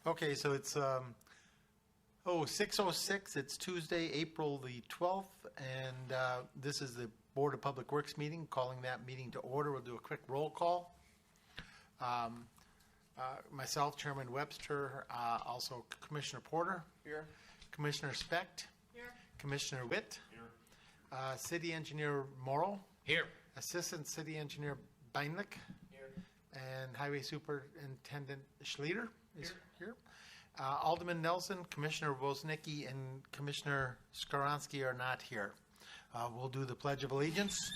Okay, so it's 6:06. It's Tuesday, April the 12th, and this is the Board of Public Works meeting, calling that meeting to order. We'll do a quick roll call. Myself, Chairman Webster, also Commissioner Porter. Here. Commissioner Specht. Here. Commissioner Witt. Here. City Engineer Morrow. Here. Assistant City Engineer Beinlich. Here. And Highway Superintendent Schleder is here. Alderman Nelson, Commissioner Woznicki, and Commissioner Skoronsky are not here. We'll do the Pledge of Allegiance.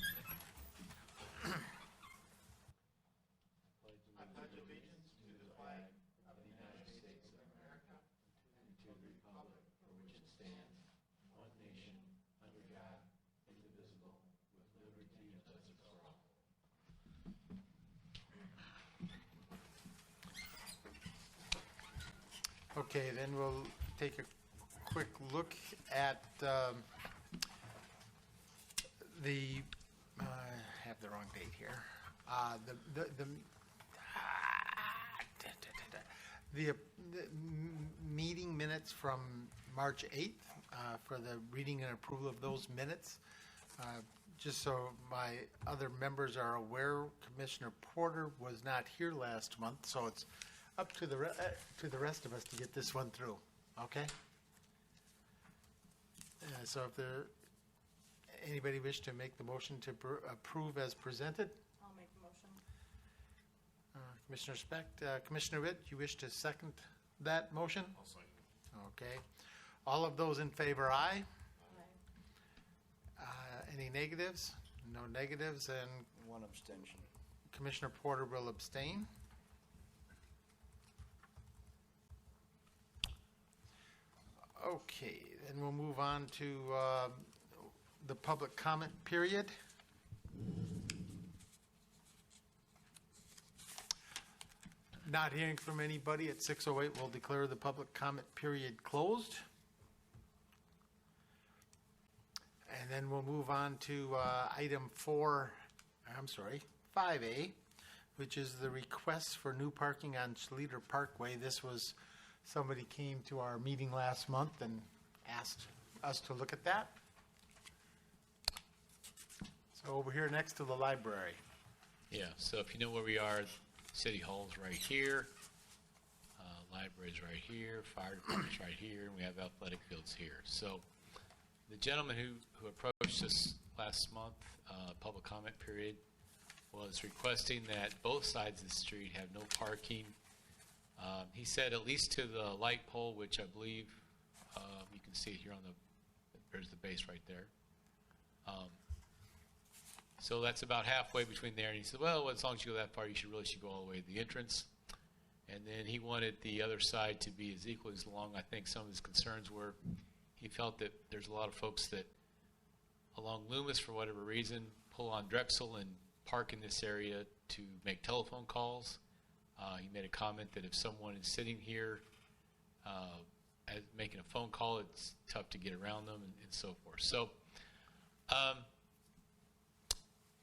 Okay, then we'll take a quick look at I have the wrong date here. The meeting minutes from March 8th for the reading and approval of those minutes. Just so my other members are aware, Commissioner Porter was not here last month, so it's up to the rest of us to get this one through, okay? So if anybody wish to make the motion to approve as presented? I'll make the motion. Commissioner Specht, Commissioner Witt, you wish to second that motion? I'll second. Okay. All of those in favor, aye. Aye. Any negatives? No negatives, and One abstention. Commissioner Porter will abstain. Okay, then we'll move on to the public comment period. Not hearing from anybody at 6:08, we'll declare the public comment period closed. And then we'll move on to item 5A, which is the request for new parking on Schleder Parkway. This was, somebody came to our meeting last month and asked us to look at that. So over here next to the library. Yeah, so if you know where we are, City Hall's right here, library's right here, fire department's right here, and we have athletic fields here. So the gentleman who approached us last month, public comment period, was requesting that both sides of the street have no parking. He said at least to the light pole, which I believe you can see it here on there's the base right there. So that's about halfway between there. And he said, well, as long as you go that far, you should go all the way to the entrance. And then he wanted the other side to be as equal as long. I think some of his concerns were he felt that there's a lot of folks that along Loomis, for whatever reason, pull on Drexel and park in this area to make telephone calls. He made a comment that if someone is sitting here making a phone call, it's tough to get around them and so forth. So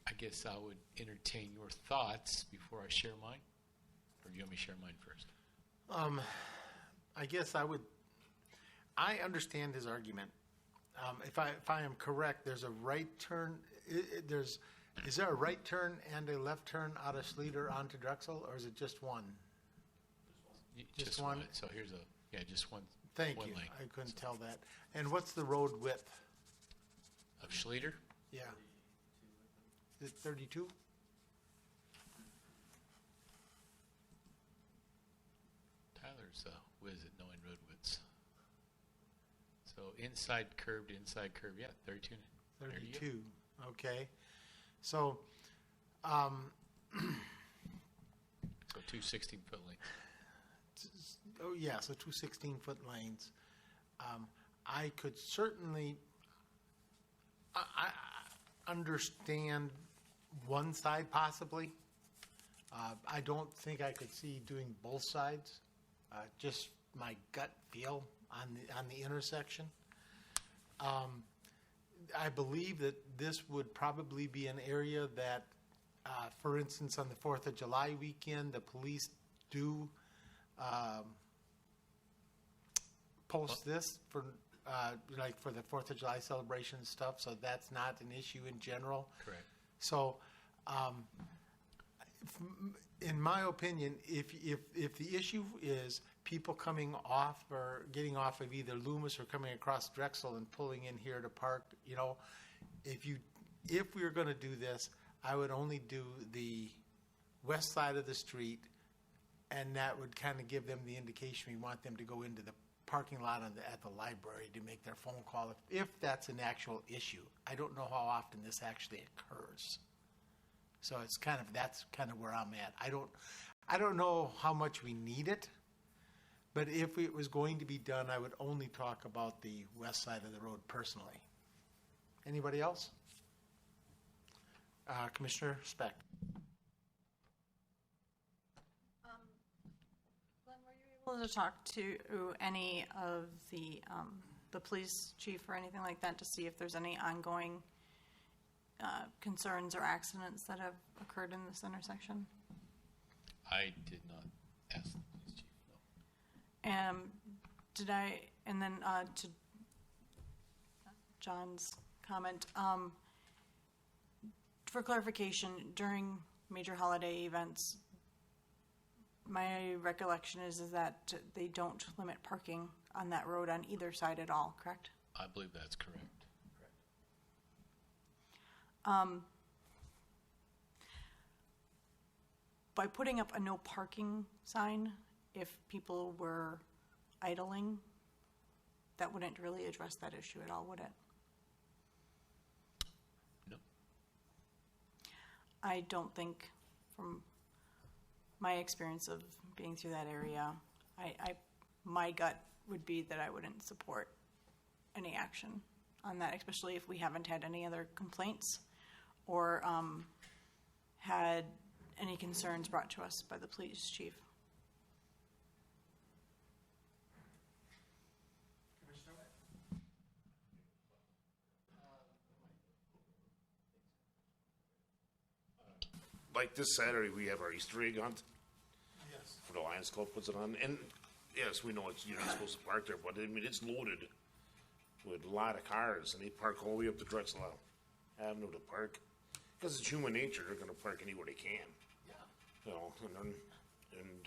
I guess I would entertain your thoughts before I share mine. Or do you want me to share mine first? I guess I understand his argument. If I am correct, there's a right turn. Is there a right turn and a left turn out of Schleder onto Drexel, or is it just one? Just one? So here's just one. Thank one you. lane. I couldn't tell that. And what's the road width? Of Schleder? Yeah. Is it 32? Tyler's whiz at knowing road widths. So inside curve to inside curve, yeah, 32. 32. Okay. So, So two 16-foot lanes. oh yeah, so two 16-foot lanes. I could certainly I understand one side possibly. I don't think I could see doing both sides. Just my gut feel on the intersection. I believe that this would probably be an area that, for instance, on the 4th of July weekend, the police do post this for, like for the 4th of July celebration stuff, so that's not an issue in general. Correct. So, in my opinion, if the issue is people coming off or getting off of either Loomis or coming across Drexel and pulling in here to park, you know, if we were going to do this, I would only do the west side of the street, and that would kind of give them the indication we want them to go into the parking lot at the library to make their phone call if that's an actual issue. I don't know how often this actually occurs. So that's kind of where I'm at. I don't know how much we need it, but if it was going to be done, I would only talk about the west side of the road personally. Anybody else? Commissioner Speck. Glenn, were you able to talk to any of the police chief or anything like that to see if there's any ongoing concerns or accidents that have occurred in this intersection? I did not ask the police chief, no. And then to John's comment, for clarification, during major holiday events, my recollection is that they don't limit parking on that road on either side at all, correct? I believe that's correct. By putting up a no parking sign, if people were idling, that wouldn't really address that issue at all, would it? No. I don't think, from my experience of being through that area, my gut would be that I wouldn't support any action on that, especially if we haven't had any other complaints or had any concerns brought to us by the police chief. Like this Saturday, we have our Easter egg hunt Yes. for the Lions Club puts it on, and yes, we know you're not supposed to park there, but I mean it's loaded with a lot of cars, and they park all the way up to Drexel Avenue to park because it's human nature. They're going to park anywhere they can, you know. And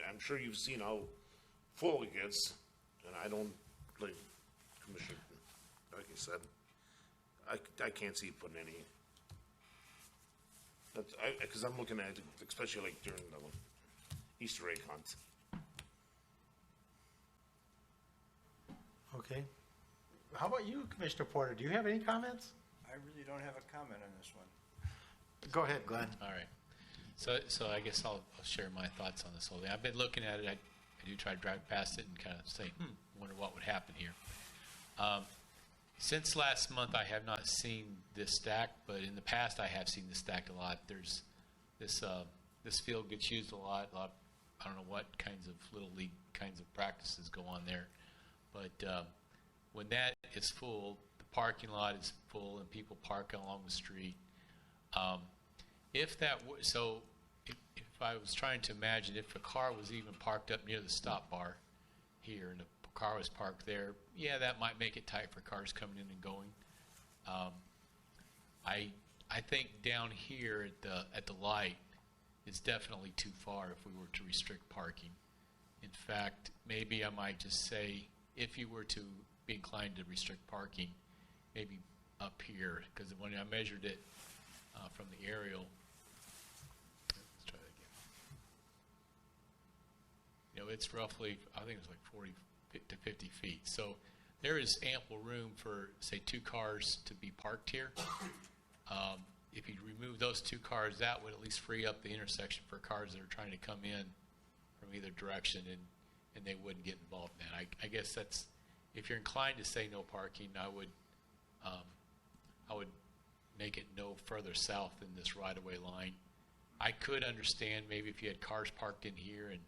I'm sure you've seen how full it gets, and I don't like Commissioner. Like I said, I can't see putting any. Because I'm looking at it, especially like during the Easter egg hunt. Okay. How about you, Commissioner Porter? Do you have any comments? I really don't have a comment on this one. Go ahead, Glenn. All right. So I guess I'll share my thoughts on this whole thing. I've been looking at it. I do try to drive past it and kind of say, wonder what would happen here. Since last month, I have not seen this stack, but in the past, I have seen this stacked a lot. There's this field gets used a lot. I don't know what kinds of little league kinds of practices go on there, but when that is full, the parking lot is full, and people park along the street. If I was trying to imagine if a car was even parked up near the stop bar here, and a car was parked there, yeah, that might make it tight for cars coming in and going. I think down here at the light is definitely too far if we were to restrict parking. In fact, maybe I might just say, if you were to be inclined to restrict parking, maybe up here, because when I measured it from the aerial, let's try that again. You know, it's roughly, I think it's like 40 to 50 feet. So there is ample room for, say, 2 cars to be parked here. If you remove those 2 cars, that would at least free up the intersection for cars that are trying to come in from either direction, and they wouldn't get involved in that. I guess that's, if you're inclined to say no parking, I would make it no further south than this right-of-way line. I could understand maybe if you had cars parked in here and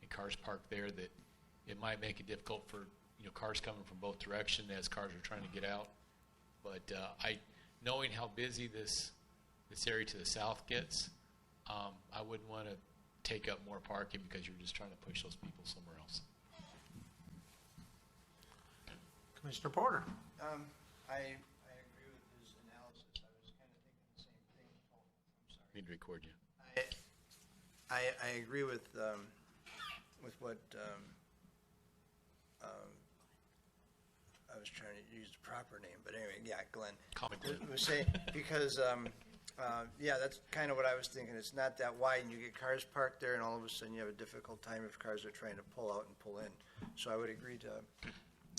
cars parked there, that it might make it difficult for cars coming from both directions as cars are trying to get out. But knowing how busy this area to the south gets, I wouldn't want to take up more parking because you're just trying to push those people somewhere else. Commissioner Porter? I agree with his analysis. I was kind of thinking the same thing. Oh, I'm sorry. Need to record you. I agree with what, I was trying to use the proper name, but anyway, yeah, Glenn. Call me Glenn. Was saying, because, yeah, that's kind of what I was thinking. It's not that wide, and you get cars parked there, and all of a sudden you have a difficult time if cars are trying to pull out and pull in. So I would agree to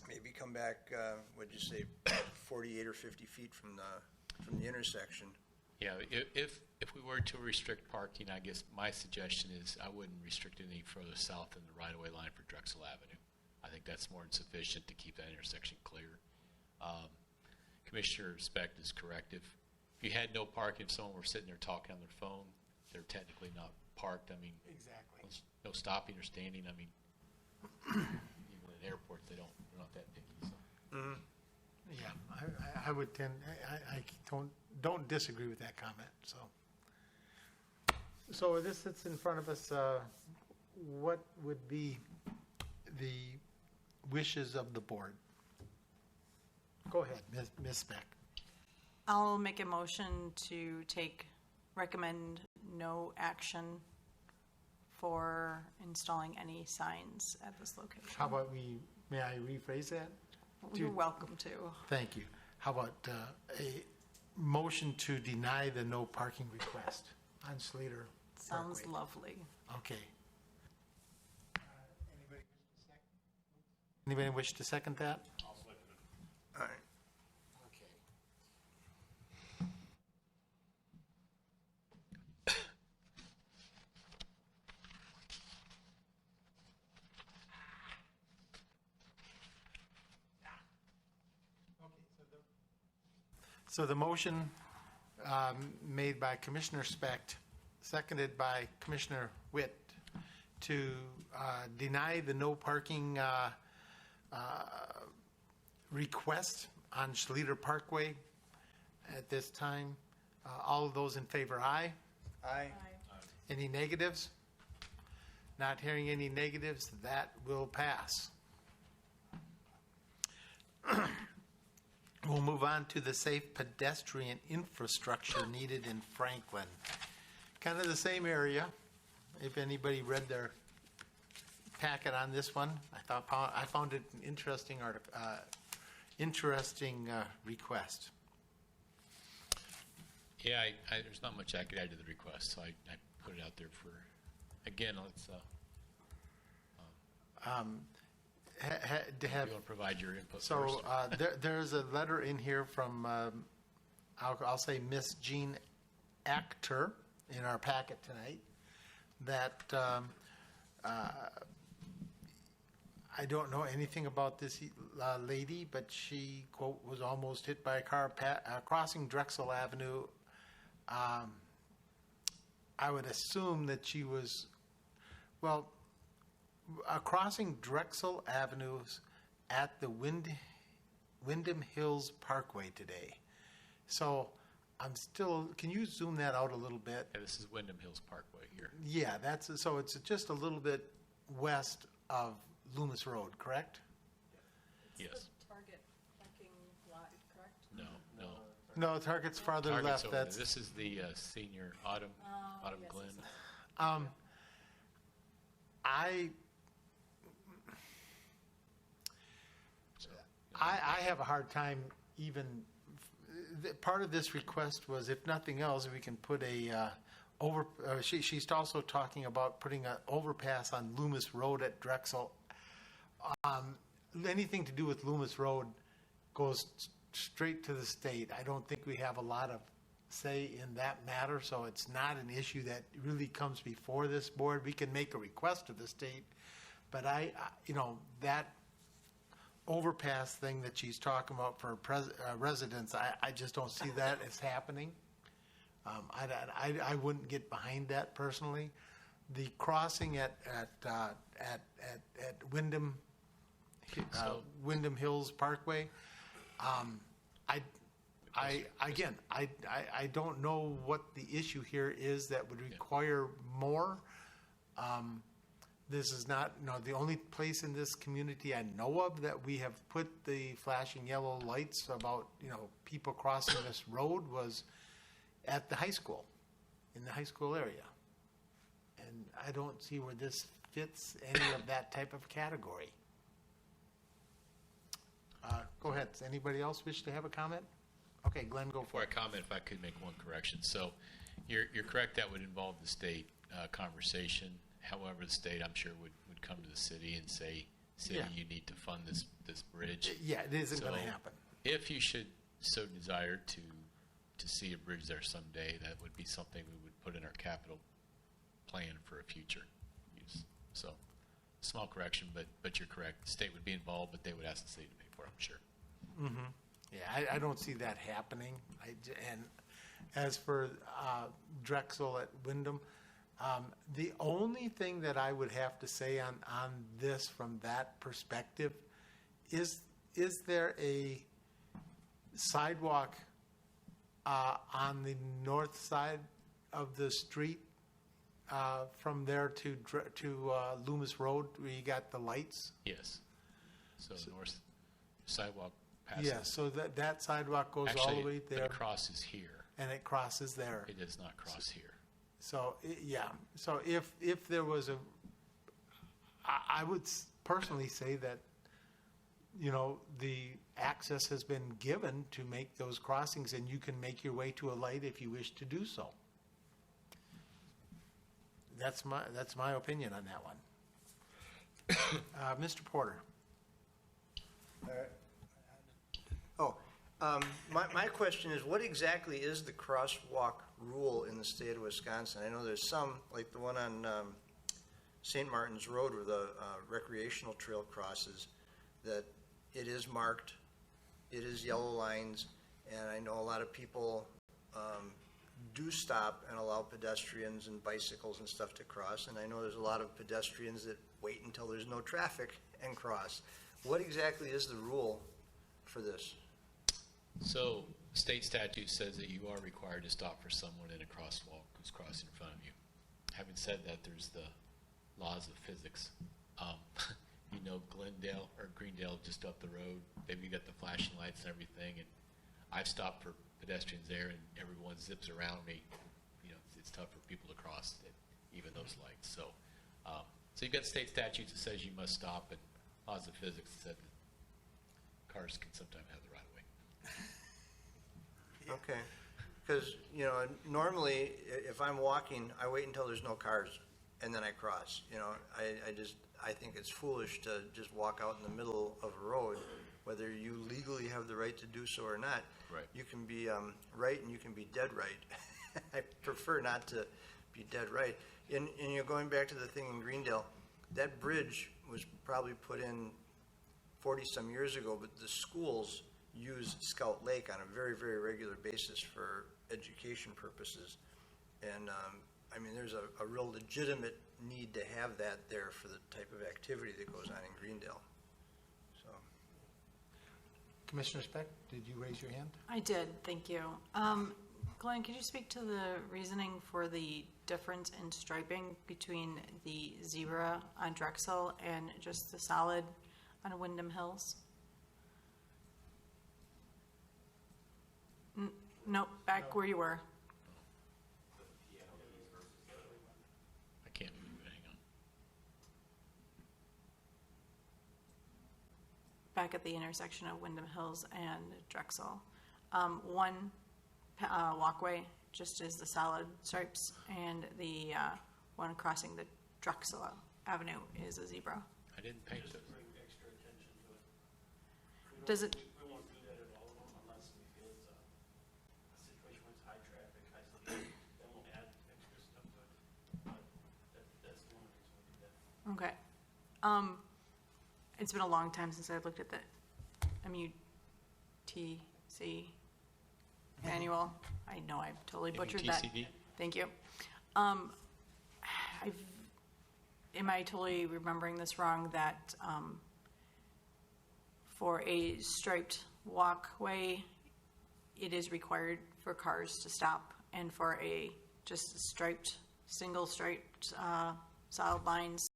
maybe come back, what'd you say, 48 or 50 feet from the intersection. Yeah, if we were to restrict parking, I guess my suggestion is I wouldn't restrict it any further south than the right-of-way line for Drexel Avenue. I think that's more than sufficient to keep that intersection clear. Commissioner Specht is correct. If you had no parking, if someone were sitting there talking on their phone, they're technically not parked. I mean, Exactly. no stopping or standing. I mean, even at airports, they're not that picky. So. Yeah, I would tend, I don't disagree with that comment, so. So this sits in front of us, what would be the wishes of the board? Go ahead, Ms. Speck. I'll make a motion to recommend no action for installing any signs at this location. How about may I rephrase that? You're welcome to. Thank you. How about a motion to deny the no parking request on Schleder? Sounds Parkway? lovely. Okay. Anybody wish to second that? I'll second it. All right. Okay. So the motion made by Commissioner Specht, seconded by Commissioner Witt, to deny the no parking request on Schleder Parkway at this time. All of those in favor, aye. Aye. Any negatives? Not hearing any negatives, that will pass. We'll move on to the safe pedestrian infrastructure needed in Franklin. Kind of the same area. If anybody read their packet on this one, I found it an interesting request. Yeah, there's not much I could add to the request, so I put it out there for, again, let's, To have you want to provide your input first. So there's a letter in here from, I'll say Miss Jean Actor in our packet tonight that I don't know anything about this lady, but she, quote, was almost hit by a car crossing Drexel Avenue. I would assume that she was, well, crossing Drexel Avenues at the Wyndham Hills Parkway today. So I'm still, can you zoom that out a little bit? Yeah, this is Wyndham Hills Parkway here. Yeah, so it's just a little bit west of Loomis Road, correct? Yes. The Target parking lot, correct? No. No, Target's farther Target's left. over there. That's This is the senior Autumn yes, Glen. yes, yes. I have a hard time even, part of this request was, if nothing else, we can put she's also talking about putting an overpass on Loomis Road at Drexel. Anything to do with Loomis Road goes straight to the state. I don't think we have a lot of say in that matter, so it's not an issue that really comes before this board. We can make a request to the state, but that overpass thing that she's talking about for residents, I just don't see that as happening. I wouldn't get behind that personally. The crossing at Wyndham Hills Parkway, I don't know what the issue here is that would require more. this is not, the only place in this community I know of that we have put the flashing yellow lights about, people crossing this road was at the high school, in the high school area. And I don't see where this fits any of that type of category. Go ahead. Does anybody else wish to have a comment? Okay, Glenn, go Before for I it. comment, if I could make one correction. So you're correct, that would involve the state conversation. However, the state, I'm sure, would come to the city and say, city, Yeah. you need to fund this bridge. Yeah, it isn't going to So happen. if you should so desire to see a bridge there someday, that would be something we would put in our capital plan for a future use. So, small correction, but you're correct. The state would be involved, but they would ask the city to pay for it, I'm sure. Yeah, I don't see that happening. And as for Drexel at Wyndham, the only thing that I would have to say on this from that perspective is there a sidewalk on the north side of the street from there to Loomis Road where you got the lights? Yes. So north sidewalk passes. Yeah, so that sidewalk goes all the way Actually, there. it crosses here. And it crosses there. It does not cross here. So, yeah, so if there was I would personally say that, the access has been given to make those crossings, and you can make your way to a light if you wish to do so. That's my opinion on that one. Mr. Porter. My question is, what exactly is the crosswalk rule in the state of Wisconsin? I know there's some, like the one on St. Martin's Road where the recreational trail crosses, that it is marked, it is yellow lines, and I know a lot of people do stop and allow pedestrians and bicycles and stuff to cross, and I know there's a lot of pedestrians that wait until there's no traffic and cross. What exactly is the rule for this? So state statute says that you are required to stop for someone in a crosswalk who's crossing in front of you. Having said that, there's the laws of physics. Glendale or Greendale just up the road, they've got the flashing lights and everything, and I've stopped for pedestrians there and everyone zips around me. It's tough for people to cross even those lights. So you've got state statutes that says you must stop, and laws of physics said that cars can sometimes have the right of way. Okay, because, normally, if I'm walking, I wait until there's no cars, and then I cross. I think it's foolish to just walk out in the middle of a road, whether you legally have the right to do so or not. Right. You can be right and you can be dead right. I prefer not to be dead right. And going back to the thing in Greendale, that bridge was probably put in 40-some years ago, but the schools use Scout Lake on a very, very regular basis for education purposes. And, there's a real legitimate need to have that there for the type of activity that goes on in Greendale. So, Commissioner Speck, did you raise your hand? I did, thank you. Glenn, could you speak to the reasoning for the difference in striping between the zebra on Drexel and just the solid on Wyndham Hills? Nope, back where you were. I can't move, hang on. Back at the intersection of Wyndham Hills and Drexel. One walkway just is the solid stripes, and the one crossing the Drexel Avenue is a zebra. I didn't paint it. Bring extra attention to it. Does it? We won't do that at all of them unless we feel it's a situation where it's high traffic, high speed, then we'll add extra stuff to it. But that's the one reason we do that. Okay. It's been a long time since I've looked at the MUTC manual. I know I totally butchered that. MUTCD? Thank you. Am I totally remembering this wrong, that for a striped walkway, it is required for cars to stop, and for a just striped, single striped solid lines,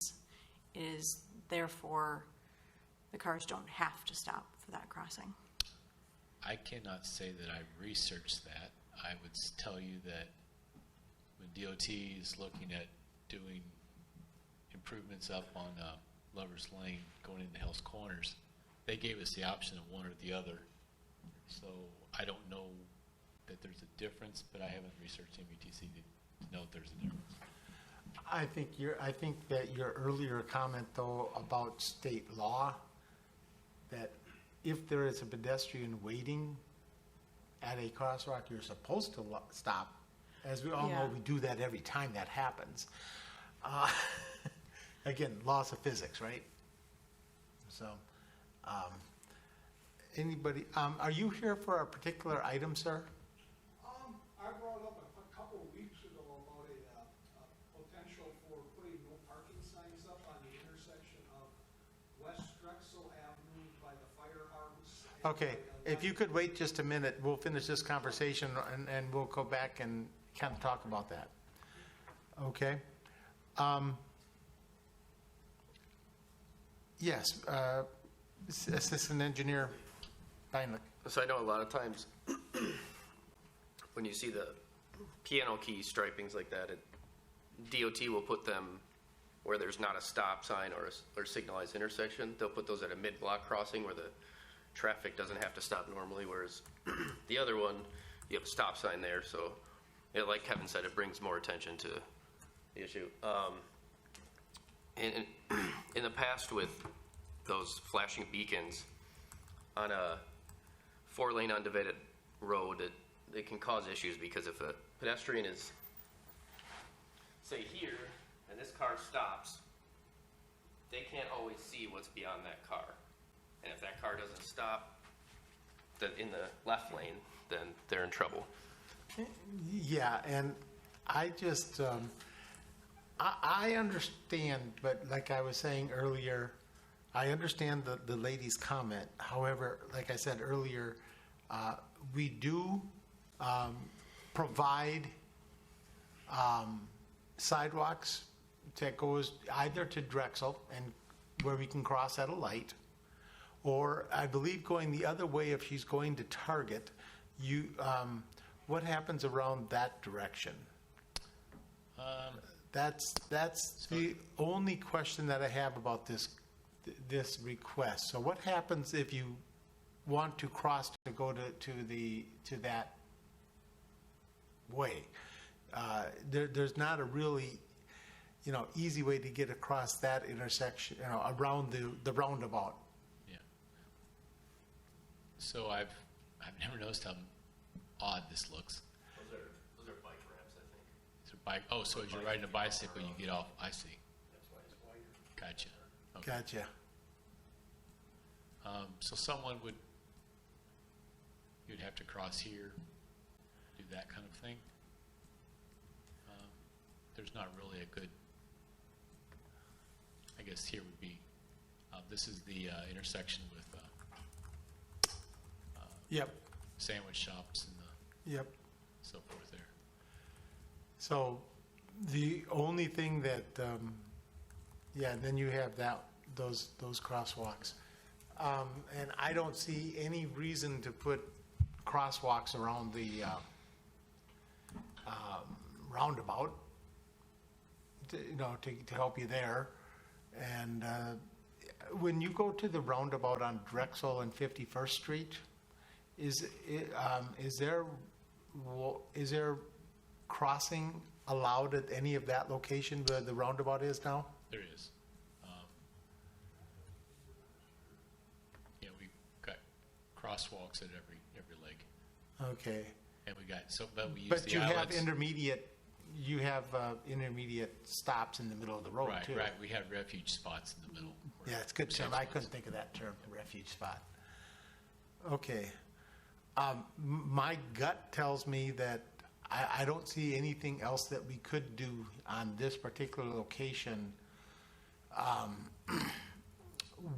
is therefore the cars don't have to stop for that crossing. I cannot say that I researched that. I would tell you that when DOT is looking at doing improvements up on Lover's Lane going into Hell's Corners, they gave us the option of one or the other. So I don't know that there's a difference, but I haven't researched MUTC to know if there's a difference. I think that your earlier comment, though, about state law, that if there is a pedestrian waiting at a crosswalk, you're supposed to stop. As we all know, Yeah. we do that every time that happens. Again, laws of physics, right? So, anybody, are you here for a particular item, sir? I brought up a couple of weeks ago about a potential for putting no parking signs up on the intersection of West Drexel Avenue by the firehouse. and Okay, by if you could wait just a minute, we'll finish this conversation and we'll go back and kind of talk about that. Okay? Yes, Assistant Engineer Steinlich. So I know a lot of times when you see the piano key stripings like that, DOT will put them where there's not a stop sign or signalized intersection. They'll put those at a mid-block crossing where the traffic doesn't have to stop normally, whereas the other one, you have a stop sign there. So, like Kevin said, it brings more attention to the issue. In the past with those flashing beacons on a 4-lane undivided road, it can cause issues because if a pedestrian is, say, here, and this car stops, they can't always see what's beyond that car. And if that car doesn't stop in the left lane, then they're in trouble. Yeah, and I just, I understand, but like I was saying earlier, I understand the lady's comment. However, like I said earlier, we do provide sidewalks that goes either to Drexel and where we can cross at a light, or I believe going the other way if she's going to Target. What happens around that direction? That's the only question that I have about this request. So what happens if you want to cross to go to that way? There's not a really easy way to get across that intersection, around the roundabout. Yeah. So I've never noticed how odd this looks. Those are bike ramps, I think. It's a bike. Oh, so as you're riding a bicycle, you get off. I see. That's why it's wider. Gotcha. Okay. Gotcha. So someone you'd have to cross here, do that kind of thing. There's not really a good, I guess here would be, this is the intersection with Yep. sandwich shops and Yep. so forth there. So the only thing that, and then you have those crosswalks. And I don't see any reason to put crosswalks around the roundabout, to help you there. And when you go to the roundabout on Drexel and 51st Street, is there crossing allowed at any of that location where the roundabout is now? There is. We've got crosswalks at every leg. Okay. And we got, but we use But the you have outlets. intermediate stops in the middle of the road, Right, too. right. We have refuge spots in the middle. Yeah, it's a good term. I couldn't think of that term, refuge spot. Okay. My gut tells me that I don't see anything else that we could do on this particular location,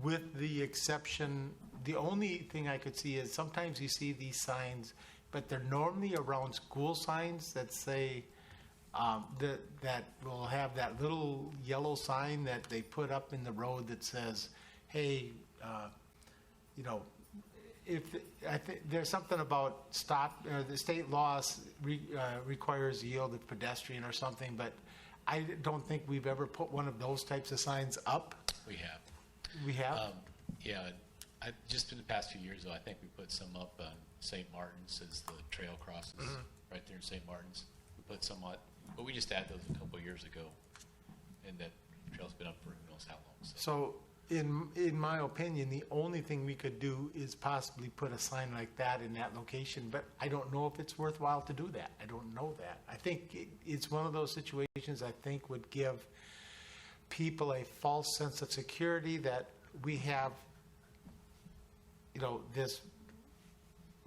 with the exception, the only thing I could see is sometimes you see these signs, but they're normally around school signs that say that will have that little yellow sign that they put up in the road that says, hey, you know, if, I think there's something about stop, or the state laws requires yield of pedestrian or something, but I don't think we've ever put one of those types of signs up. We have. We have? Yeah, just in the past few years, though, I think we put some up on St. Martin's as the trail crosses, right there in St. Martin's. We put some up, but we just added those a couple of years ago, and that trail's been up for who knows how long. So in my opinion, the only thing we could do is possibly put a sign like that in that location, but I don't know if it's worthwhile to do that. I don't know that. I think it's one of those situations I think would give people a false sense of security that we have, you know, this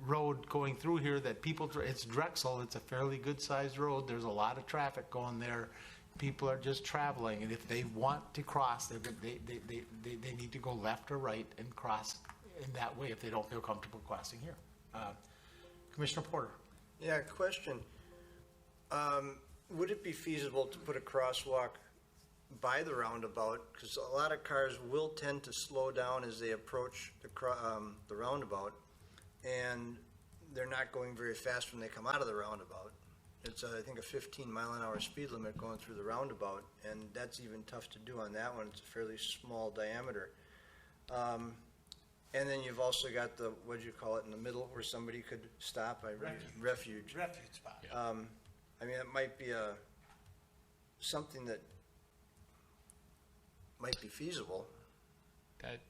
road going through here that people, it's Drexel, it's a fairly good-sized road. There's a lot of traffic going there. People are just traveling, and if they want to cross, they need to go left or right and cross in that way if they don't feel comfortable crossing here. Commissioner Porter. Yeah, question. Would it be feasible to put a crosswalk by the roundabout? Because a lot of cars will tend to slow down as they approach the roundabout, and they're not going very fast when they come out of the roundabout. It's, I think, a 15-mile-an-hour speed limit going through the roundabout, and that's even tough to do on that one. It's a fairly small diameter. And then you've also got the, what'd you call it, in the middle where somebody could stop? Refuge. Refuge spot. Yeah. I mean, it might be something that might be feasible. That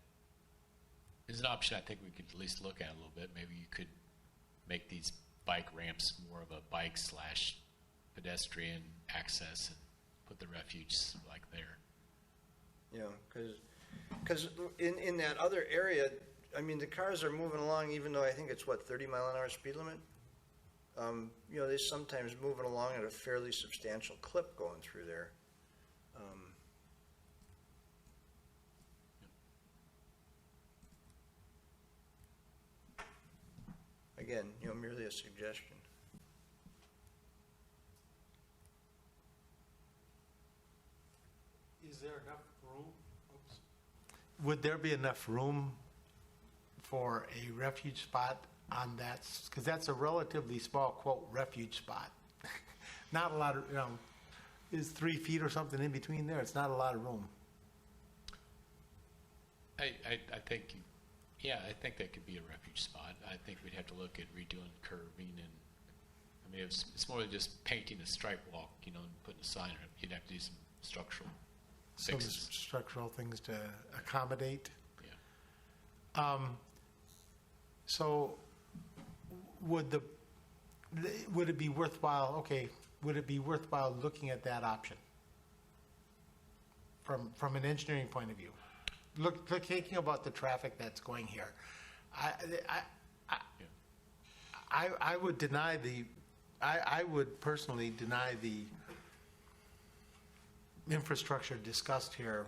is an option I think we could at least look at a little bit. Maybe you could make these bike ramps more of a bike / pedestrian access and put the refuge like there. You know, because in that other area, I mean, the cars are moving along, even though I think it's, what, 30-mile-an-hour speed limit? You know, they're sometimes moving along at a fairly substantial clip going through there. Again, you know, merely a suggestion. Is there enough room? Oops. Would there be enough room for a refuge spot on that? Because that's a relatively small, quote, refuge spot. Not a lot of, you know, is 3 feet or something in between there. It's not a lot of room. I think, yeah, I think that could be a refuge spot. I think we'd have to look at redoing curving and, I mean, it's more than just painting a stripe walk, you know, and putting a sign on it. You'd have to do some structural Some fixes. structural things to accommodate. Yeah. So would it be worthwhile, okay, would it be worthwhile looking at that option? From an engineering point of view? Look, thinking about the traffic that's going here. I would deny I would personally deny the infrastructure discussed here.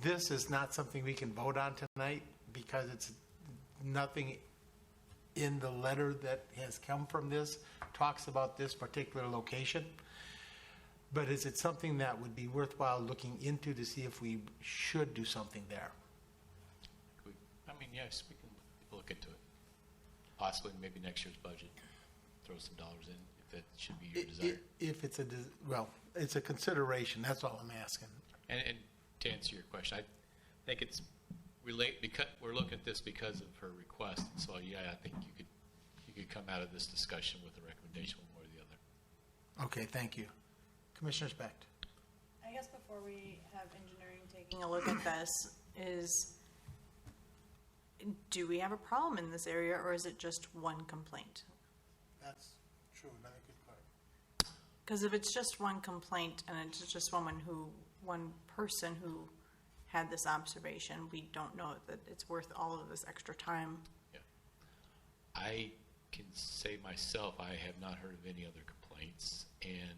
This is not something we can vote on tonight because it's nothing in the letter that has come from this talks about this particular location. But is it something that would be worthwhile looking into to see if we should do something there? I mean, yes, we can look into it. Possibly maybe next year's budget, throw some dollars in if that should be your desire. If it's well, it's a consideration. That's all I'm asking. And to answer your question, I think it's because we're looking at this because of her request. And so yeah, I think you could come out of this discussion with a recommendation one way or the other. Okay, thank you. Commissioner Specht. I guess before we have engineering taking a look at this, do we have a problem in this area, or is it just one complaint? That's true. Another good point. Because if it's just one complaint and it's just one person who had this observation, we don't know that it's worth all of this extra time. Yeah. I can say myself, I have not heard of any other complaints, and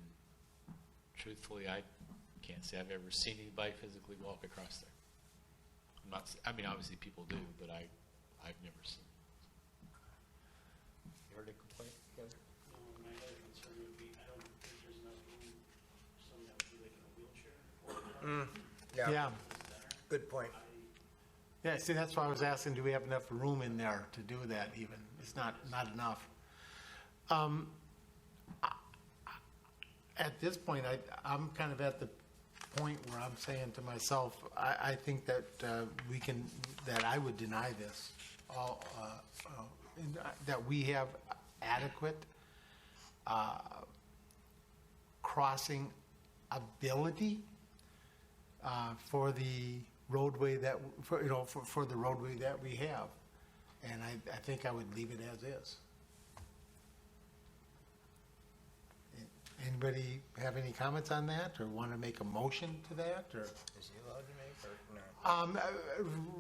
truthfully, I can't say I've ever seen anybody physically walk across there. I mean, obviously people do, but I've never seen. You heard a complaint, Kevin? No, my other concern would be, I don't think there's enough Yeah. Good point. Yeah, see, that's why I was asking, do we have enough room in there to do that even? It's not enough. At this point, I'm kind of at the point where I'm saying to myself, I think that that I would deny this, that we have adequate crossing ability for the roadway for the roadway that we have, and I think I would leave it as is. Anybody have any comments on that, or want to make a motion to that, or? Is he allowed to make, or no?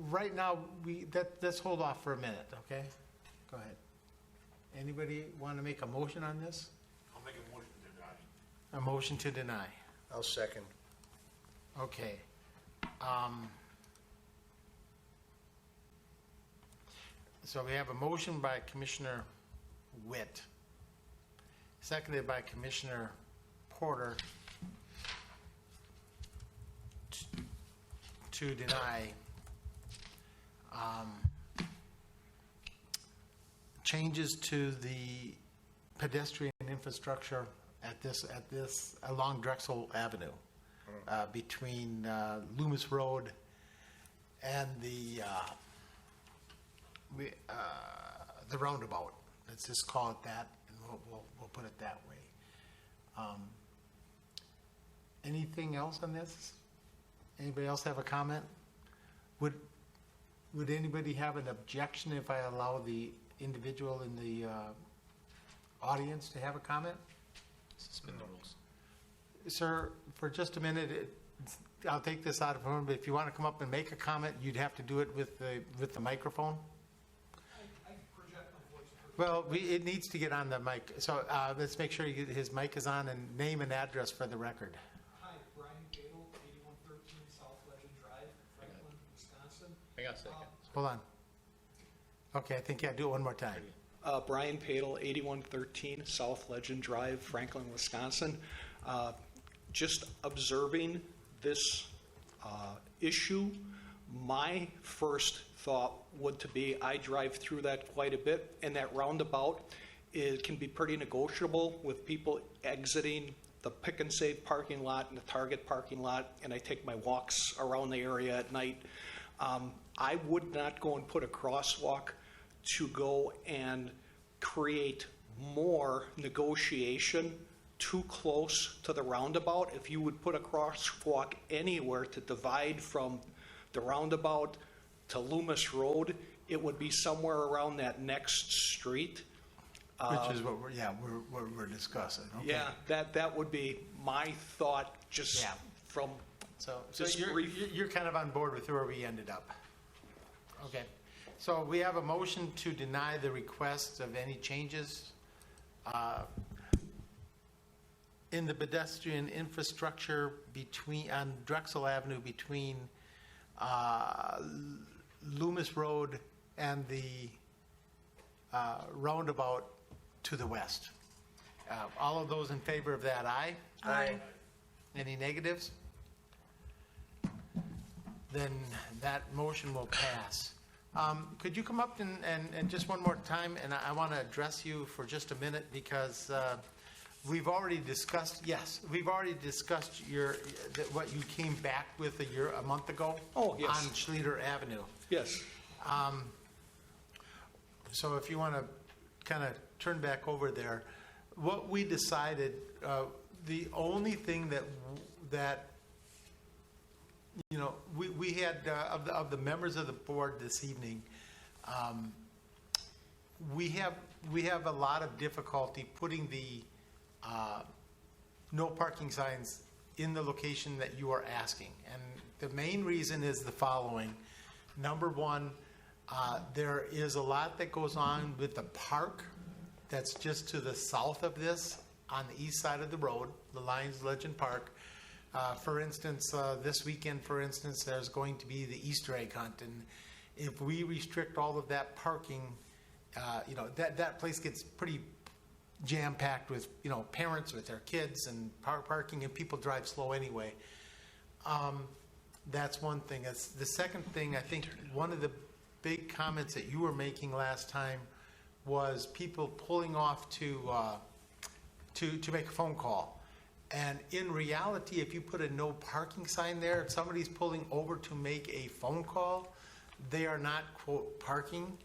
Right now, let's hold off for a minute, okay? Go ahead. Anybody want to make a motion on this? I'll make a motion to deny. A motion to deny. I'll second. Okay. So we have a motion by Commissioner Witt, seconded by Commissioner Porter to deny changes to the pedestrian infrastructure at this along Drexel Avenue, between Loomis Road and the roundabout. Let's just call it that, and we'll put it that way. Anything else on this? Anybody else have a comment? Would anybody have an objection if I allow the individual in the audience to have a comment? Suspend the rules. Sir, for just a minute, I'll take this out of order, but if you want to come up and make a comment, you'd have to do it with the microphone. I project my voice. Well, it needs to get on the mic, so let's make sure his mic is on, and name and address for the record. Hi, Brian Gadel, 8113 South Legend Drive, Franklin, Wisconsin. Hang on a second. Hold on. Okay, I think, yeah, do it one more time. Brian Padel, 8113 South Legend Drive, Franklin, Wisconsin. Just observing this issue, my first thought would to be, I drive through that quite a bit, and that roundabout, it can be pretty negotiable with people exiting the Pick and Save parking lot and the Target parking lot, and I take my walks around the area at night. I would not go and put a crosswalk to go and create more negotiation too close to the roundabout. If you would put a crosswalk anywhere to divide from the roundabout to Loomis Road, it would be somewhere around that next street. Which is what we're discussing. Okay. Yeah, that would be my thought, just Yeah. from So Just you're kind of on board with where we ended up. Okay. So we have a motion to deny the request of any changes in the pedestrian infrastructure on Drexel Avenue between Loomis Road and the roundabout to the west. All of those in favor of that, aye? Aye. Any negatives? Then that motion will pass. Could you come up and just one more time, and I want to address you for just a minute, because we've already discussed what you came back with a month ago. Oh, yes. On Schleder Avenue. yes. So if you want to kind of turn back over there, what we decided, the only thing that you know, we had of the members of the board this evening, we have a lot of difficulty putting the no parking signs in the location that you are asking, and the main reason is the following. Number one, there is a lot that goes on with the park that's just to the south of this, on the east side of the road, the Lions Legend Park. For instance, this weekend, there's going to be the Easter egg hunt, and if we restrict all of that parking, that place gets pretty jam-packed with, parents with their kids and parking, and people drive slow anyway. That's one thing. The second thing, I think one of the big comments that you were making last time was people pulling off to make a phone call. And in reality, if you put a no parking sign there, if somebody's pulling over to make a phone call, they are not, quote, parking.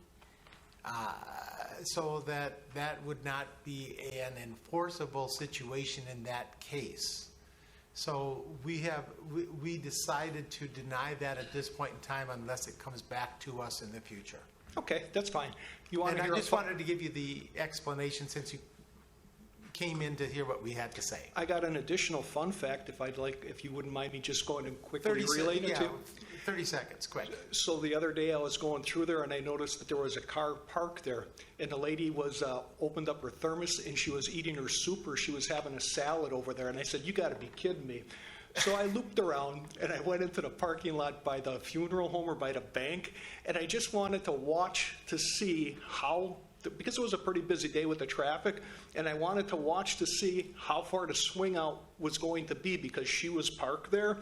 So that would not be an enforceable situation in that case. So we decided to deny that at this point in time unless it comes back to us in the future. Okay, that's fine. You want And to I hear just wanted to give you the explanation since you came in to hear what we had to say. I got an additional fun fact, if you wouldn't mind me just going and quickly relating it to you. 30 seconds, quick. So the other day I was going through there and I noticed that there was a car parked there, and the lady was opened up her thermos and she was eating her soup, or she was having a salad over there, and I said, "You got to be kidding me." So I looped around and I went into the parking lot by the funeral home or by the bank, and I just wanted to watch to see how, because it was a pretty busy day with the traffic, and I wanted to watch to see how far the swing out was going to be because she was parked there,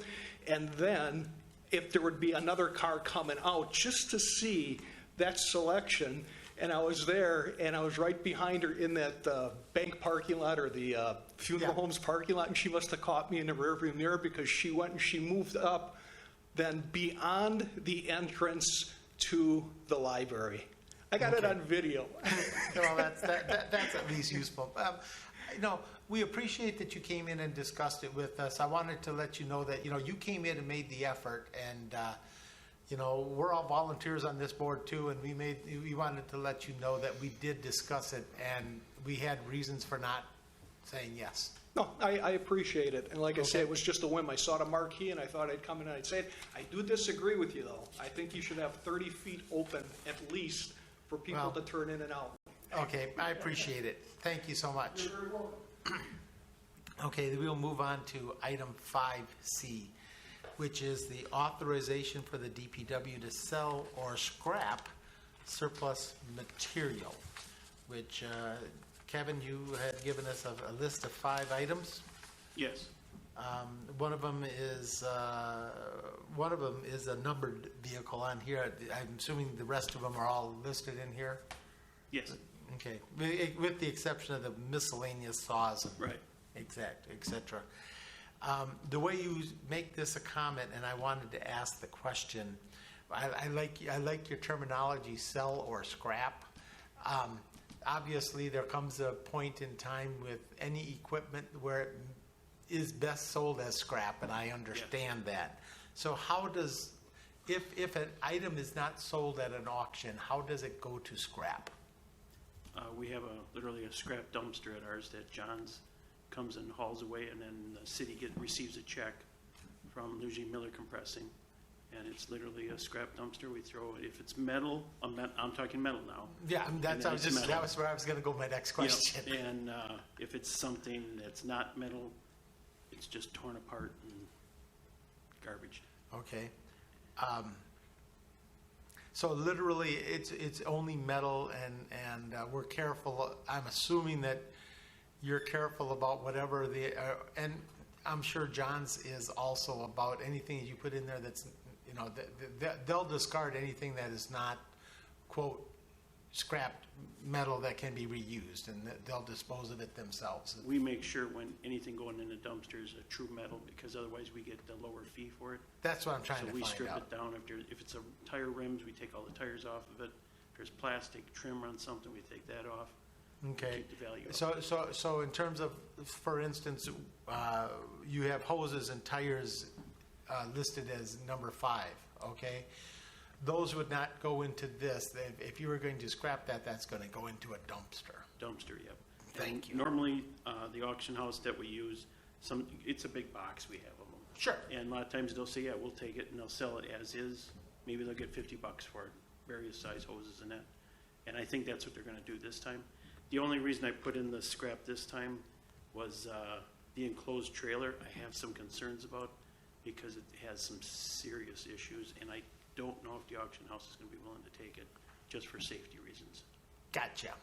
and then if there would be another car coming out, just to see that selection. And I was there, and I was right behind her in that bank parking lot or the funeral home's parking lot, and she must have caught me in the rearview mirror because she went and she moved up then beyond the entrance to the library. I got it on video. Well, that's at least useful. We appreciate that you came in and discussed it with us. I wanted to let you know that, you came in and made the effort, and, we're all volunteers on this board too, and we wanted to let you know that we did discuss it, and we had reasons for not saying yes. No, I appreciate it. And like I say, it was just a whim. I saw the marquee and I thought I'd come in and I'd say it. I do disagree with you, though. I think you should have 30 feet open at least for people to turn in and out. Okay, I appreciate it. Thank you so much. Okay, we'll move on to item 5C, which is the authorization for the DPW to sell or scrap surplus material, which, Kevin, you had given us a list of 5 items. Yes. One of them is a numbered vehicle on here. I'm assuming the rest of them are all listed in here? Yes. Okay, with the exception of the miscellaneous saws and Right. et cetera. The way you make this a comment, and I wanted to ask the question, I like your terminology, sell or scrap. Obviously, there comes a point in time with any equipment where it is best sold as scrap, and I understand that. So how does, if an item is not sold at an auction, how does it go to scrap? We have literally a scrap dumpster at ours that John's comes and hauls away, and then the city receives a check from usually Miller Compressing, and it's literally a scrap dumpster. We throw it. If it's metal, I'm talking metal now. Yeah, that was where I was going to go. My next question. Yep. And if it's something that's not metal, it's just torn apart and garbage. Okay. So literally, it's only metal, and we're careful. I'm assuming that you're careful about whatever and I'm sure John's is also about anything that you put in there that's, they'll discard anything that is not, quote, scrapped metal that can be reused, and they'll dispose of it themselves. We make sure when anything going in the dumpster is a true metal, because otherwise we get the lower fee for it. That's what I'm trying to So find we strip out. it down. If it's a tire rims, we take all the tires off of it. If there's plastic trim on something, we take that off. Okay. Keep the value up. So in terms of, for instance, you have hoses and tires listed as number 5, okay? Those would not go into this. If you were going to scrap that, that's going to go into a dumpster. Dumpster, yep. Thank you. Normally, the auction house that we use, it's a big box we have of them. Sure. And a lot of times they'll say, yeah, we'll take it, and they'll sell it as is. Maybe they'll get $50 for it, various size hoses and that. And I think that's what they're going to do this time. The only reason I put in the scrap this time was the enclosed trailer. I have some concerns about because it has some serious issues, and I don't know if the auction house is going to be willing to take it just for safety reasons. Gotcha.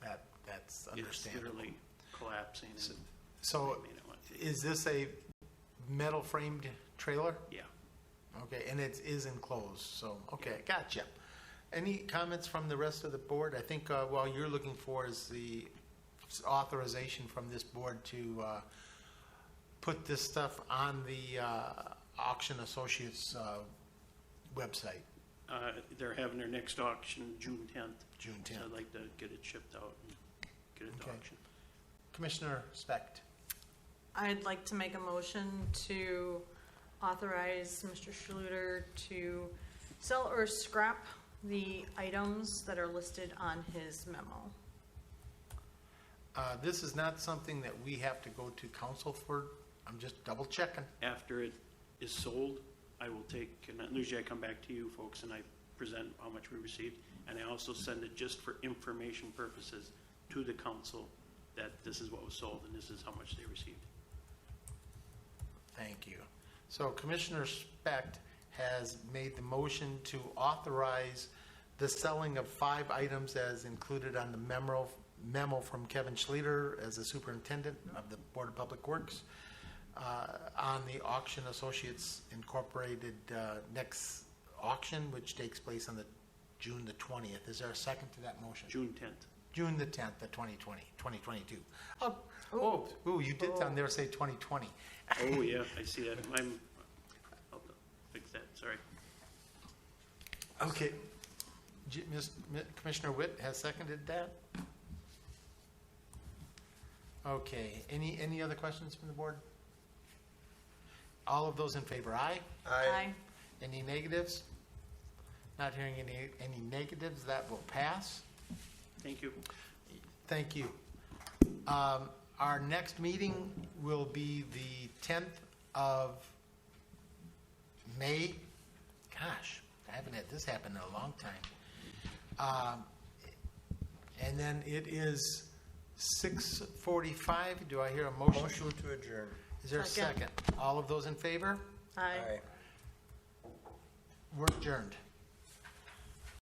That's understandable. It's literally collapsing. So they may not want to take it. is this a metal framed trailer? Yeah. Okay, and it is enclosed, so, okay, gotcha. Any comments from the rest of the board? I think what you're looking for is the authorization from this board to put this stuff on the Auction Associates website, They're having their next auction June 10th. June So 10th. I'd like to get it shipped out and get it to Okay. auction. Commissioner Specht. I'd like to make a motion to authorize Mr. Schleder to sell or scrap the items that are listed on his memo. This is not something that we have to go to council for. I'm just double checking. After it is sold, I will take, and usually I come back to you folks and I present how much we received. And I also send it just for information purposes to the council that this is what was sold and this is how much they received. Thank you. So Commissioner Specht has made the motion to authorize the selling of 5 items as included on the memo from Kevin Schleder as the superintendent of the Board of Public Works on the Auction Associates Incorporated next auction, which takes place on the June the 20th. Is there a second to that motion? June 10th. June the 10th of 2022. Oh, you did down there say 2020. Oh, yeah, I see that. I'll fix that, sorry. Okay. Commissioner Witt has seconded that? Okay. Any other questions from the board? All of those in favor, aye? Aye. Any negatives? Not hearing any negatives, that will pass. Thank you. Thank you. Our next meeting will be the 10th of May. Gosh, I haven't had this happen in a long time. And then it is 6:45. Do I hear a motion? Motion to adjourn. Is there a Second. second? All of those in favor? Aye. Aye. We're adjourned.